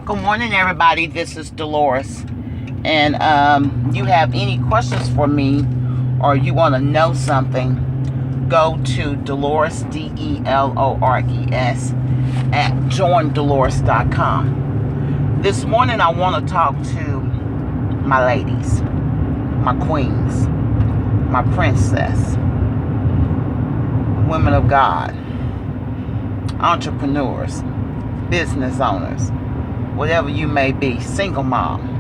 Good morning, everybody. This is Delores. And you have any questions for me or you want to know something, go to Delores, Delores, at joindelores.com. This morning, I want to talk to my ladies, my queens, my princess, women of God, entrepreneurs, business owners, whatever you may be, single mom,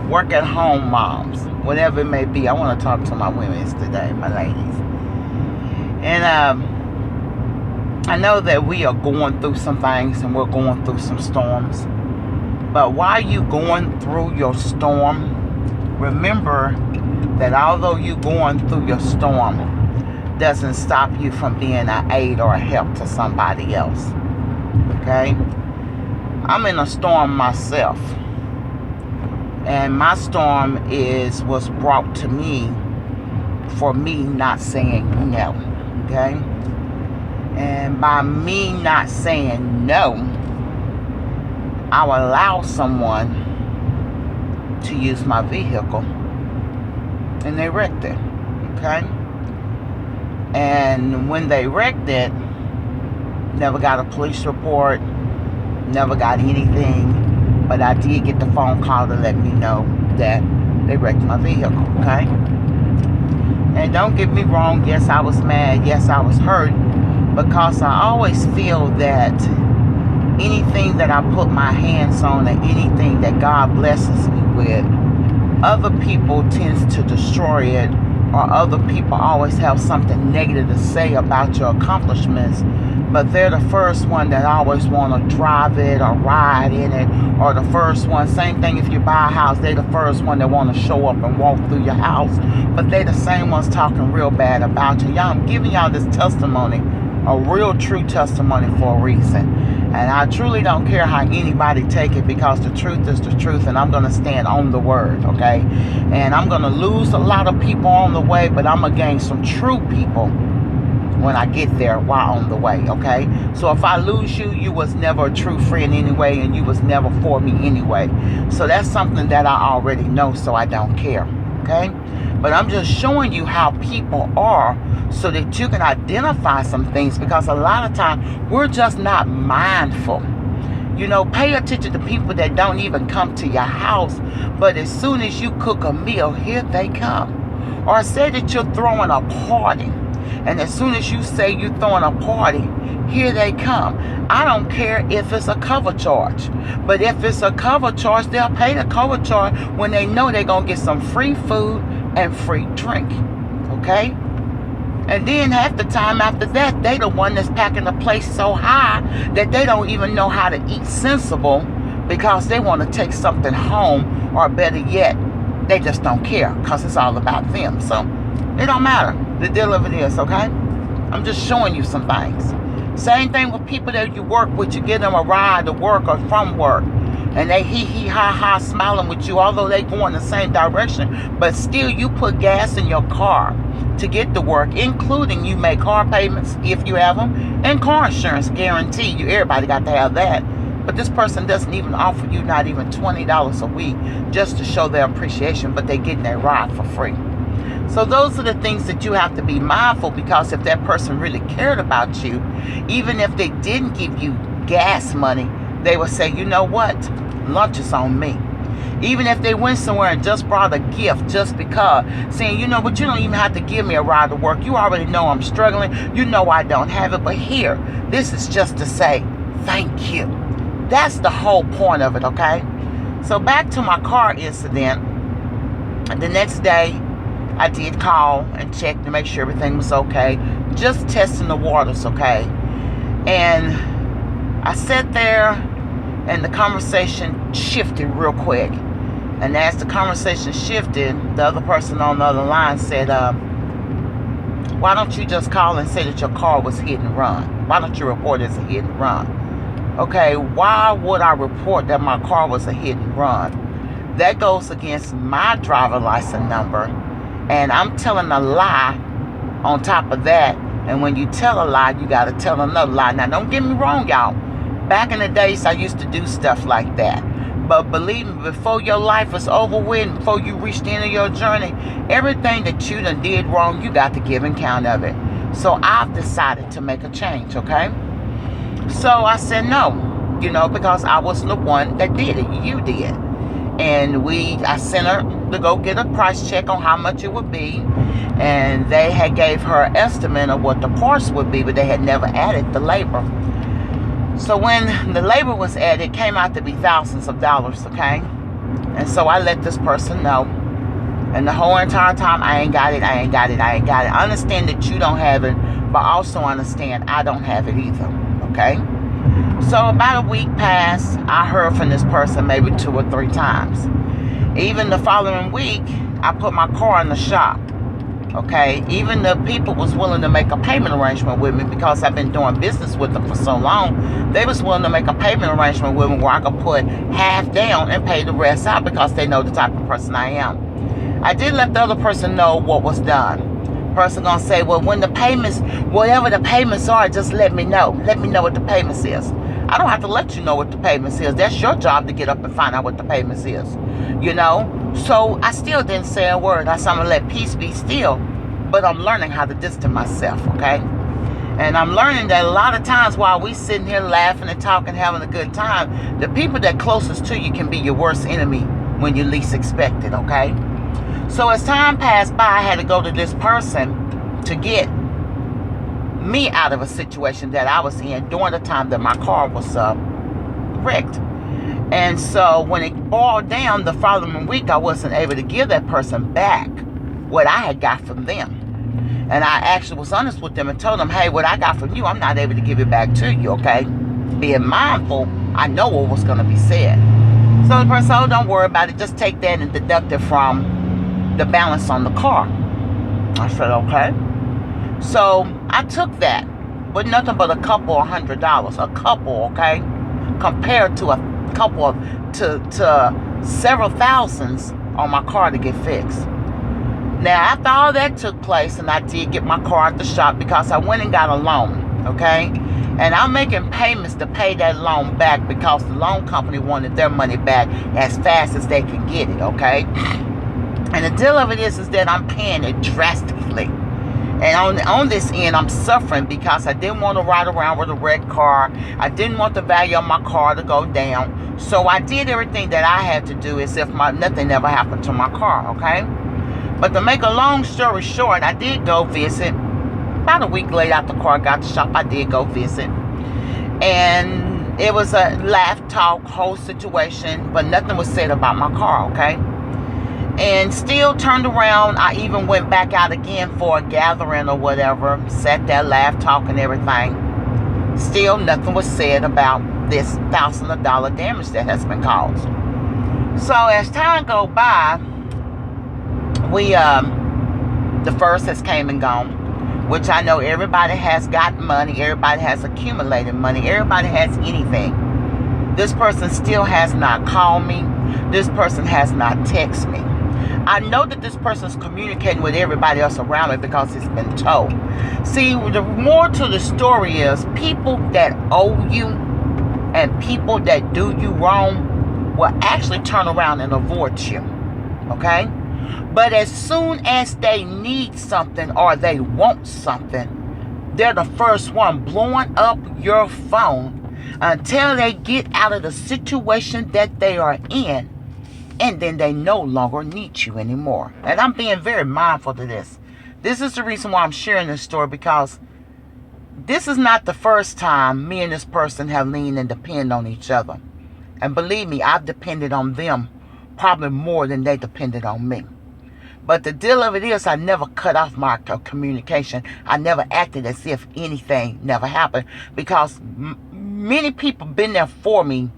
work at home moms, whatever it may be. I want to talk to my women today, my ladies. And I know that we are going through some things and we're going through some storms. But while you going through your storm, remember that although you going through your storm, doesn't stop you from being an aid or a help to somebody else. Okay? I'm in a storm myself, and my storm was brought to me for me not saying no. Okay, and by me not saying no, I will allow someone to use my vehicle, and they wrecked it. Okay, and when they wrecked it, never got a police report. Never got anything, but I did get the phone call to let me know that they wrecked my vehicle, okay? And don't get me wrong, yes, I was mad, yes, I was hurt, because I always feel that anything that I put my hands on and anything that God blesses me with, other people tends to destroy it, or other people always have something negative to say about your accomplishments, but they're the first one that always want to drive it or ride in it, or the first one. Same thing if you buy a house, they're the first one that want to show up and walk through your house, but they're the same ones talking real bad about you. Y'all, I'm giving y'all this testimony, a real true testimony for a reason. And I truly don't care how anybody take it, because the truth is the truth, and I'm going to stand on the word, okay? And I'm going to lose a lot of people on the way, but I'm going to gain some true people when I get there while on the way, okay? So if I lose you, you was never a true friend anyway, and you was never for me anyway. So that's something that I already know, so I don't care, okay? But I'm just showing you how people are so that you can identify some things, because a lot of times we're just not mindful. Pay attention to people that don't even come to your house, but as soon as you cook a meal, here they come. Or say that you're throwing a party, and as soon as you say you're throwing a party, here they come. I don't care if it's a cover charge. But if it's a cover charge, they'll pay the cover charge when they know they're going to get some free food and free drink. Okay? And then half the time after that, they the one that's packing the place so high that they don't even know how to eat sensible, because they want to take something home, or better yet, they just don't care, because it's all about them. So it don't matter. The deal of it is, okay? I'm just showing you some things. Same thing with people that you work with. You give them a ride to work or from work, and they hee ha ha smiling with you, although they go in the same direction, but still you put gas in your car to get to work, including you make car payments if you have them, and car insurance, guarantee you. Everybody got to have that. But this person doesn't even offer you not even $20 a week just to show their appreciation, but they're getting their ride for free. So those are the things that you have to be mindful, because if that person really cared about you, even if they didn't give you gas money, they would say, you know what, lunch is on me. Even if they went somewhere and just brought a gift just because, saying, but you don't even have to give me a ride to work. You already know I'm struggling. You know I don't have it. But here, this is just to say thank you. That's the whole point of it, okay? So back to my car incident. The next day, I did call and check to make sure everything was okay. Just testing the waters, okay? And I sat there, and the conversation shifted real quick. And as the conversation shifted, the other person on the other line said, why don't you just call and say that your car was hit and run? Why don't you report it as a hit and run? Okay, why would I report that my car was a hit and run? That goes against my driver license number. And I'm telling a lie on top of that. And when you tell a lie, you got to tell another lie. Now, don't get me wrong, y'all. Back in the days, I used to do stuff like that. But believe me, before your life is over with, before you reach the end of your journey, everything that you done did wrong, you got to give account of it. So I've decided to make a change, okay? So I said no, because I was the one that did it. You did. And I sent her to go get a price check on how much it would be. And they had gave her an estimate of what the parts would be, but they had never added the labor. So when the labor was added, it came out to be thousands of dollars, okay? And so I let this person know. And the whole entire time, I ain't got it. I understand that you don't have it, but also understand I don't have it either, okay? So about a week passed. I heard from this person maybe 2 or 3 times. Even the following week, I put my car in the shop, okay? Even the people was willing to make a payment arrangement with me because I've been doing business with them for so long. They was willing to make a payment arrangement with me where I could put half down and pay the rest out because they know the type of person I am. I did let the other person know what was done. Person gonna say, well, when the payments, whatever the payments are, just let me know. Let me know what the payments is. I don't have to let you know what the payments is. That's your job to get up and find out what the payments is. So I still didn't say a word. I said, I'm gonna let peace be still. But I'm learning how to distance myself, okay? And I'm learning that a lot of times while we sitting here laughing and talking, having a good time, the people that closest to you can be your worst enemy when you least expect it, okay? So as time passed by, I had to go to this person to get me out of a situation that I was in during the time that my car was wrecked. And so when it boiled down the following week, I wasn't able to give that person back what I had got from them. And I actually was honest with them and told them, hey, what I got from you, I'm not able to give it back to you, okay? Being mindful, I know what was going to be said. So the person, oh, don't worry about it. Just take that and deduct it from the balance on the car. I said, okay. So I took that with nothing but a couple $100, a couple, okay, compared to a couple of to several thousands on my car to get fixed. Now after all that took place, and I did get my car at the shop because I went and got a loan, okay, and I'm making payments to pay that loan back because the loan company wanted their money back as fast as they can get it, okay. And the deal of it is that I'm paying it drastically. And on this end, I'm suffering because I didn't want to ride around with a wrecked car. I didn't want the value of my car to go down. So I did everything that I had to do as if nothing ever happened to my car, okay? But to make a long story short, I did go visit. About a week later after the car got to the shop, I did go visit. And it was a laugh, talk, whole situation, but nothing was said about my car, okay? And still turned around. I even went back out again for a gathering or whatever. Sat there, laughed, talk, and everything. Still nothing was said about this $1,000 damage that has been caused. So as time go by, the first has came and gone, which I know everybody has got money. Everybody has accumulated money. Everybody has anything. This person still has not called me. This person has not texted me. I know that this person's communicating with everybody else around me because it's been told. See, the more to the story is people that owe you and people that do you wrong will actually turn around and avoid you. Okay? But as soon as they need something or they want something, they're the first one blowing up your phone until they get out of the situation that they are in. And then they no longer need you anymore. And I'm being very mindful of this. This is the reason why I'm sharing this story, because this is not the first time me and this person have leaned and depended on each other. And believe me, I've depended on them probably more than they depended on me. But the deal of it is I never cut off my communication. I never acted as if anything never happened, because many people been there for me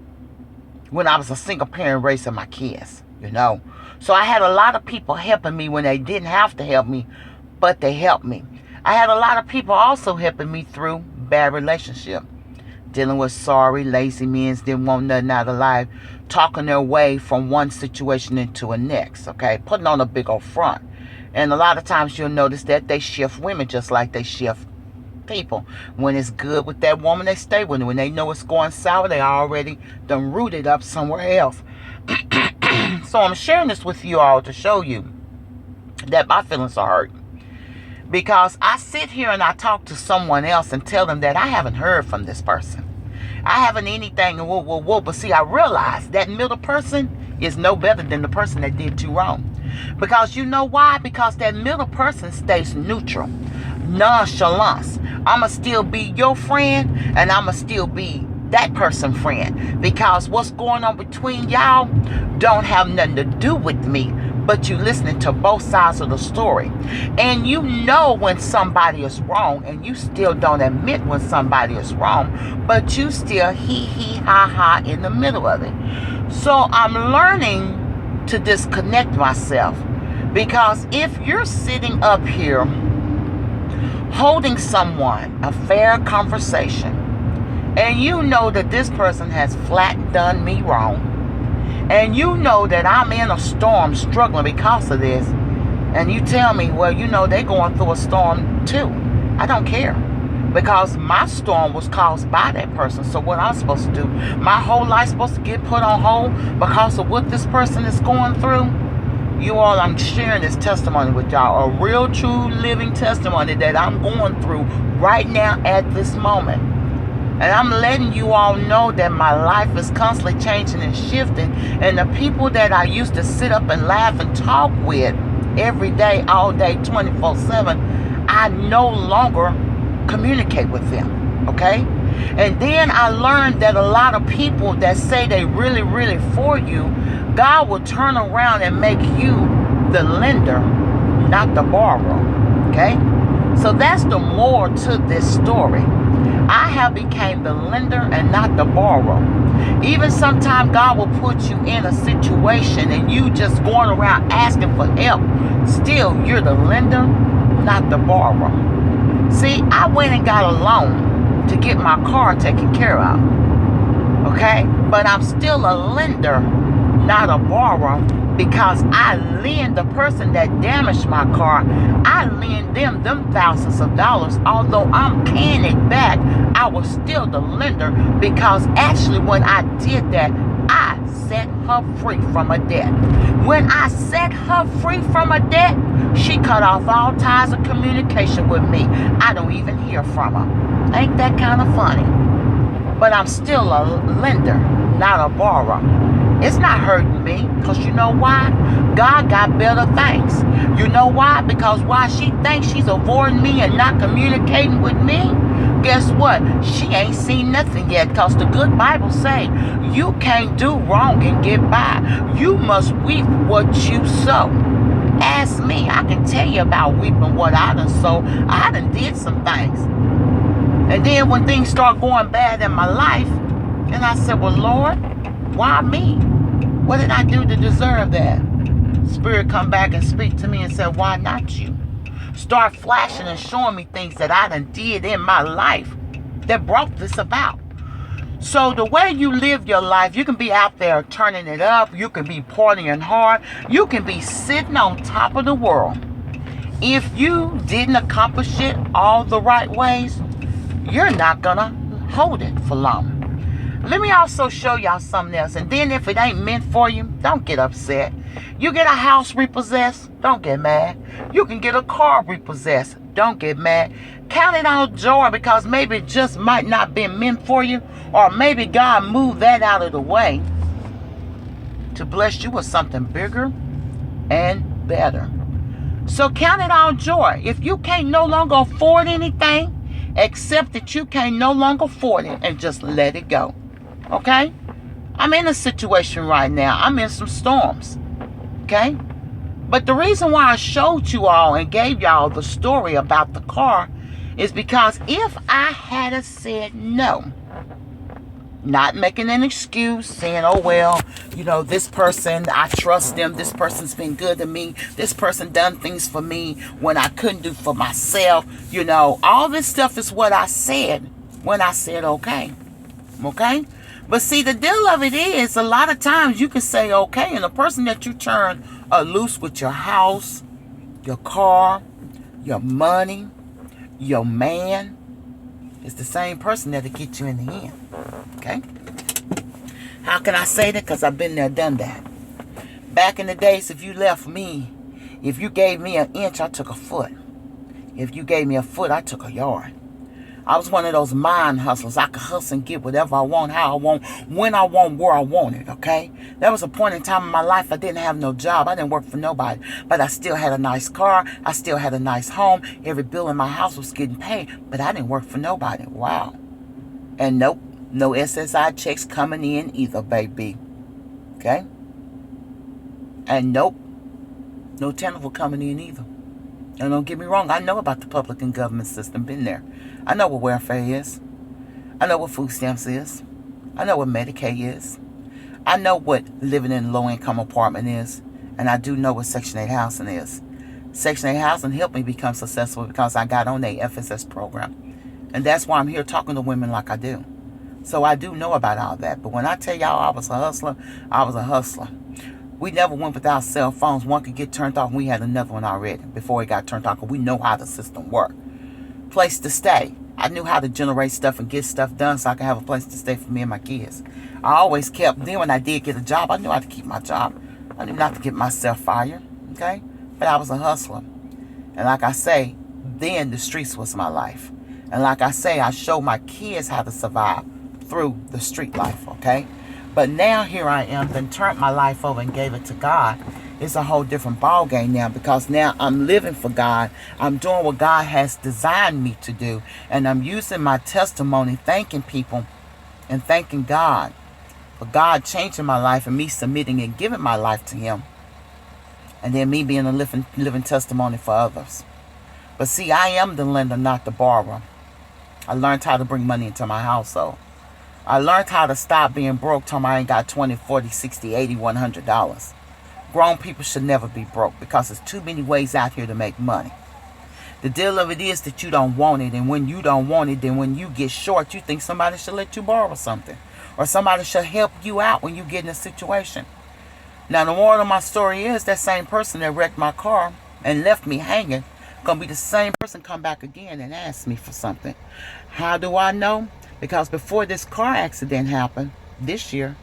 when I was a single parent raising my kids, So I had a lot of people helping me when they didn't have to help me, but they helped me. I had a lot of people also helping me through bad relationship, dealing with sorry, lazy men, didn't want nothing out of life, talking their way from one situation into a next, okay, putting on a big old front. And a lot of times you'll notice that they shift women just like they shift people. When it's good with that woman, they stay with it. When they know it's going sour, they already done rooted up somewhere else. So I'm sharing this with you all to show you that my feelings are hurt. Because I sit here and I talk to someone else and tell them that I haven't heard from this person. I haven't anything, but see, I realize that middle person is no better than the person that did you wrong. Because you know why? Because that middle person stays neutral. Nonchalance. I'ma still be your friend, and I'ma still be that person's friend. Because what's going on between y'all don't have nothing to do with me, but you listening to both sides of the story. And you know when somebody is wrong, and you still don't admit when somebody is wrong, but you still hee ha ha in the middle of it. So I'm learning to disconnect myself, because if you're sitting up here holding someone a fair conversation, and you know that this person has flat done me wrong, and you know that I'm in a storm struggling because of this, and you tell me, well, you know, they're going through a storm too. I don't care, because my storm was caused by that person. So what I'm supposed to do? My whole life supposed to get put on hold because of what this person is going through? You all, I'm sharing this testimony with y'all, a real, true, living testimony that I'm going through right now at this moment. And I'm letting you all know that my life is constantly changing and shifting. And the people that I used to sit up and laugh and talk with every day, all day, 24/7, I no longer communicate with them. Okay? And then I learned that a lot of people that say they really, really for you, God will turn around and make you the lender, not the borrower. Okay? So that's the moral to this story. I have became the lender and not the borrower. Even sometimes God will put you in a situation and you just going around asking for help. Still, you're the lender, not the borrower. See, I went and got a loan to get my car taken care of. Okay? But I'm still a lender, not a borrower, because I lend the person that damaged my car, I lend them thousands of dollars. Although I'm paying it back, I was still the lender, because actually when I did that, I set her free from a debt. When I set her free from a debt, she cut off all ties of communication with me. I don't even hear from her. Ain't that kind of funny? But I'm still a lender, not a borrower. It's not hurting me, because you know why? God got better things. You know why? Because while she thinks she's avoiding me and not communicating with me, guess what? She ain't seen nothing yet, because the good Bible say you can't do wrong and get by. You must weep what you sow. Ask me. I can tell you about weeping what I done sow. I done did some things. And then when things start going bad in my life, and I said, well, Lord, why me? What did I do to deserve that? Spirit come back and speak to me and said, why not you? Start flashing and showing me things that I done did in my life that brought this about. So the way you live your life, you can be out there turning it up. You can be partying hard. You can be sitting on top of the world. If you didn't accomplish it all the right ways, you're not going to hold it for long. Let me also show y'all something else. And then if it ain't meant for you, don't get upset. You get a house repossessed, don't get mad. You can get a car repossessed, don't get mad. Count it all joy, because maybe it just might not be meant for you. Or maybe God moved that out of the way to bless you with something bigger and better. So count it all joy. If you can't no longer afford anything, accept that you can't no longer afford it and just let it go. Okay? I'm in a situation right now. I'm in some storms. Okay? But the reason why I showed you all and gave y'all the story about the car is because if I had said no, not making an excuse, saying, oh, well, you know, this person, I trust them. This person's been good to me. This person done things for me when I couldn't do for myself. You know, all this stuff is what I said when I said okay. Okay? But see, the deal of it is, a lot of times you can say okay, and the person that you turn loose with your house, your car, your money, your man, It's the same person that'll get you in the end. Okay? How can I say that? Because I've been there, done that. Back in the days, if you gave me an inch, I took a foot. If you gave me a foot, I took a yard. I was one of those mind hustlers. I could hustle and get whatever I want, how I want, when I want, where I want it, okay? There was a point in time in my life I didn't have no job. I didn't work for nobody. But I still had a nice car. I still had a nice home. Every bill in my house was getting paid. But I didn't work for nobody. Wow. And nope, no SSI checks coming in either, baby. Okay? And nope, no tenable coming in either. And don't get me wrong, I know about the public and government system, been there. I know what welfare is. I know what food stamps is. I know what Medicaid is. I know what living in a low-income apartment is. And I do know what Section 8 housing is. Section 8 housing helped me become successful because I got on the FSS program. And that's why I'm here talking to women like I do. So I do know about all that. But when I tell y'all I was a hustler, I was a hustler. We never went without cell phones. One could get turned off. We had another one already before it got turned off because we know how the system worked. Place to stay. I knew how to generate stuff and get stuff done so I could have a place to stay for me and my kids. I always kept, then when I did get a job, I knew how to keep my job. I knew not to get myself fired, okay? But I was a hustler. And like I say, then the streets was my life. And like I say, I showed my kids how to survive through the street life, okay? But now here I am, then turned my life over and gave it to God. It's a whole different ball game now because now I'm living for God. I'm doing what God has designed me to do. And I'm using my testimony, thanking people and thanking God for God changing my life and me submitting and giving my life to Him. And then me being a living testimony for others. But see, I am the lender, not the borrower. I learned how to bring money into my household. I learned how to stop being broke till I ain't got $20, $40, $60, $80, $100. Grown people should never be broke because there's too many ways out here to make money. The deal of it is that you don't want it, and when you don't want it, then when you get short, you think somebody should let you borrow something, or somebody should help you out when you get in a situation. Now, the moral of my story is that same person that wrecked my car and left me hanging gonna be the same person come back again and ask me for something. How do I know? Because before this car accident happened this year,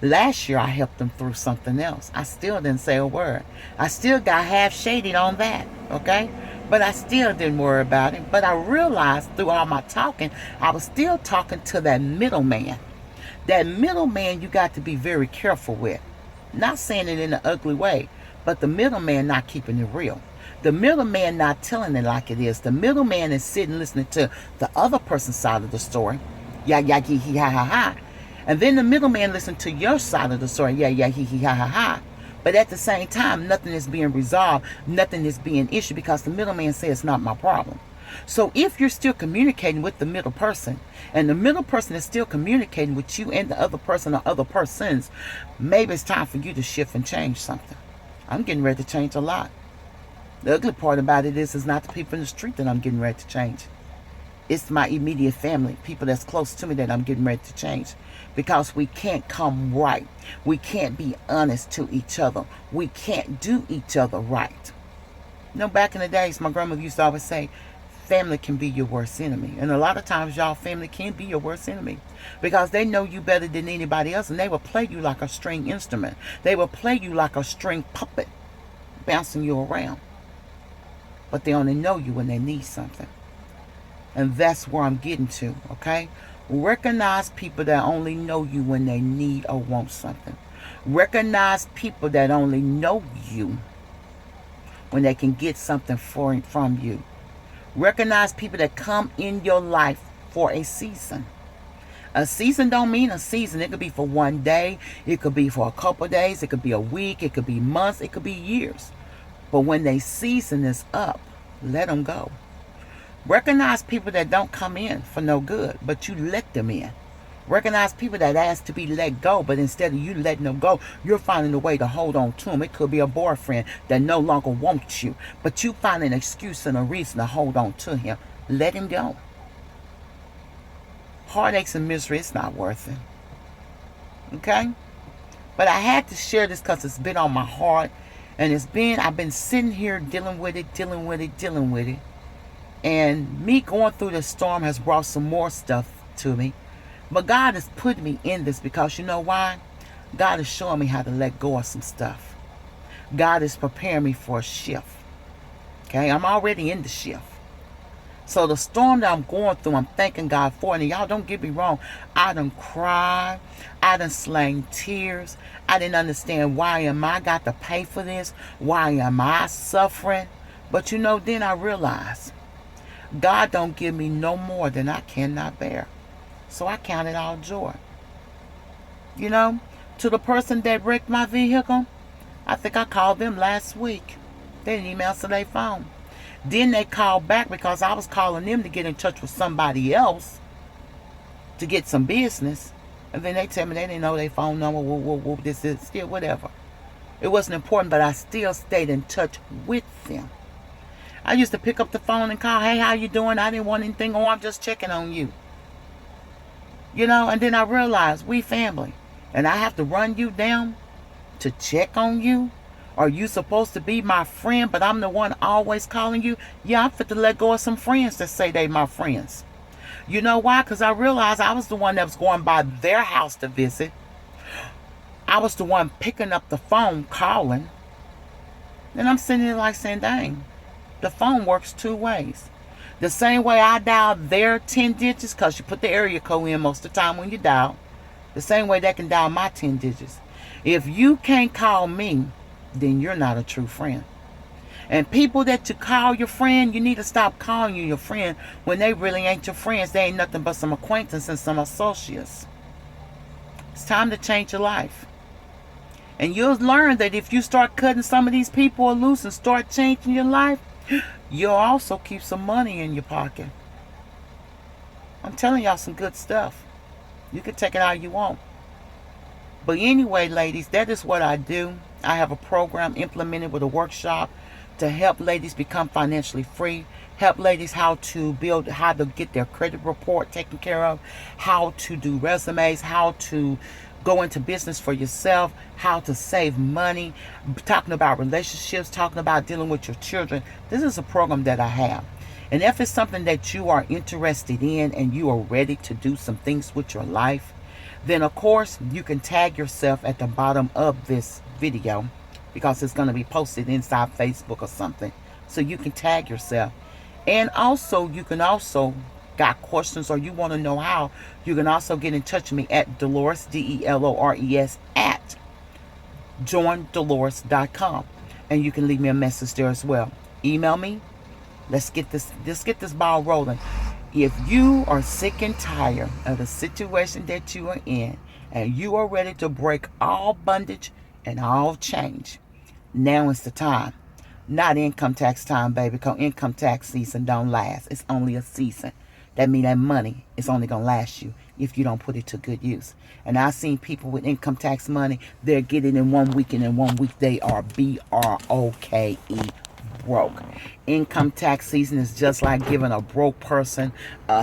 last year I helped them through something else. I still didn't say a word. I still got half shaded on that, okay? But I still didn't worry about it. But I realized through all my talking, I was still talking to that middleman. That middleman you got to be very careful with. Not saying it in an ugly way, but the middleman not keeping it real. The middleman not telling it like it is. The middleman is sitting listening to the other person's side of the story. Yeah, yeah, hee, hee, ha, ha, ha. And then the middleman listen to your side of the story. Yeah, yeah, hee, hee, ha, ha, ha. But at the same time, nothing is being resolved. Nothing is being issued because the middleman says it's not my problem. So if you're still communicating with the middle person, and the middle person is still communicating with you and the other person or other persons, maybe it's time for you to shift and change something. I'm getting ready to change a lot. The ugly part about it is it's not the people in the street that I'm getting ready to change. It's my immediate family, people that's close to me that I'm getting ready to change. Because we can't come right. We can't be honest to each other. We can't do each other right. You know, back in the days, my grandmother used to always say, family can be your worst enemy. And a lot of times, y'all, family can be your worst enemy. Because they know you better than anybody else. And they will play you like a string instrument. They will play you like a string puppet, bouncing you around. But they only know you when they need something. And that's where I'm getting to, okay? Recognize people that only know you when they need or want something. Recognize people that only know you when they can get something from you. Recognize people that come in your life for a season. A season don't mean a season. It could be for one day. It could be for a couple of days. It could be a week. It could be months. It could be years. But when their season is up, let them go. Recognize people that don't come in for no good, but you let them in. Recognize people that ask to be let go, but instead of you letting them go, you're finding a way to hold on to them. It could be a boyfriend that no longer wants you, but you find an excuse and a reason to hold on to him. Let him go. Heartaches and misery, it's not worth it. Okay? But I had to share this because it's been on my heart. And I've been sitting here dealing with it. And me going through this storm has brought some more stuff to me. But God has put me in this because you know why? God is showing me how to let go of some stuff. God is preparing me for a shift. Okay, I'm already in the shift. So the storm that I'm going through, I'm thanking God for it. And y'all don't get me wrong. I done cried. I done slain tears. I didn't understand why am I got to pay for this? Why am I suffering? But you know, then I realized God don't give me no more than I cannot bear. So I count it all joy. You know, to the person that wrecked my vehicle, I think I called them last week. They didn't even answer their phone. Then they called back because I was calling them to get in touch with somebody else to get some business. And then they tell me they didn't know their phone number. Whoa, this is still whatever. It wasn't important, but I still stayed in touch with them. I used to pick up the phone and call, hey, how you doing? I didn't want anything. Oh, I'm just checking on you. You know, and then I realized we family. And I have to run you down to check on you. Are you supposed to be my friend, but I'm the one always calling you? Yeah, I'm fit to let go of some friends that say they my friends. You know why? Because I realized I was the one that was going by their house to visit. I was the one picking up the phone, calling. And I'm sitting there like saying, dang, the phone works two ways. The same way I dial their 10 digits, because you put the area code in most of the time when you dial. The same way they can dial my 10 digits. If you can't call me, then you're not a true friend. And people that you call your friend, you need to stop calling you your friend when they really ain't your friends. They ain't nothing but some acquaintances and some associates. It's time to change your life. And you'll learn that if you start cutting some of these people loose and start changing your life, you'll also keep some money in your pocket. I'm telling y'all some good stuff. You can take it how you want. But anyway, ladies, that is what I do. I have a program implemented with a workshop to help ladies become financially free, help ladies how to get their credit report taken care of, how to do resumes, how to go into business for yourself, how to save money, talking about relationships, talking about dealing with your children. This is a program that I have. And if it's something that you are interested in and you are ready to do some things with your life, then of course you can tag yourself at the bottom of this video because it's going to be posted inside Facebook or something. So you can tag yourself. And also you can got questions or you want to know how, you can also get in touch with me at Delores, DELORES at joindelores.com. And you can leave me a message there as well. Email me. Let's get this ball rolling. If you are sick and tired of the situation that you are in and you are ready to break all bondage and all change, now is the time. Not income tax time, baby, because income tax season don't last. It's only a season. That means that money is only going to last you if you don't put it to good use. And I've seen people with income tax money, they're getting in 1 week, and in 1 week they are BROKE, broke. Income tax season is just like giving a broke person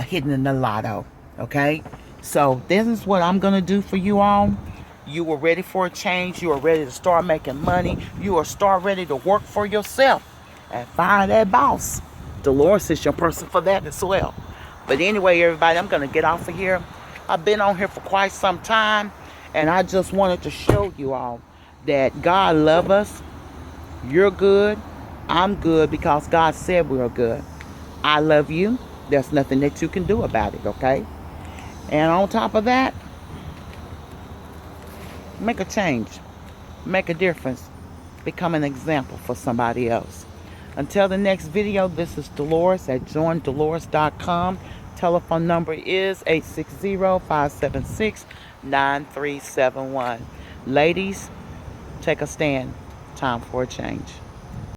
hitting in the lotto. Okay? So this is what I'm going to do for you all. You are ready for a change. You are ready to start making money. You are ready to work for yourself and fire that boss. Delores is your person for that as well. But anyway, everybody, I'm going to get off of here. I've been on here for quite some time, and I just wanted to show you all that God loves us. You're good. I'm good because God said we are good. I love you. There's nothing that you can do about it, okay? And on top of that, make a change. Make a difference. Become an example for somebody else. Until the next video, this is Delores at joindelores.com. Telephone number is 860-576-9371. Ladies, take a stand. Time for a change.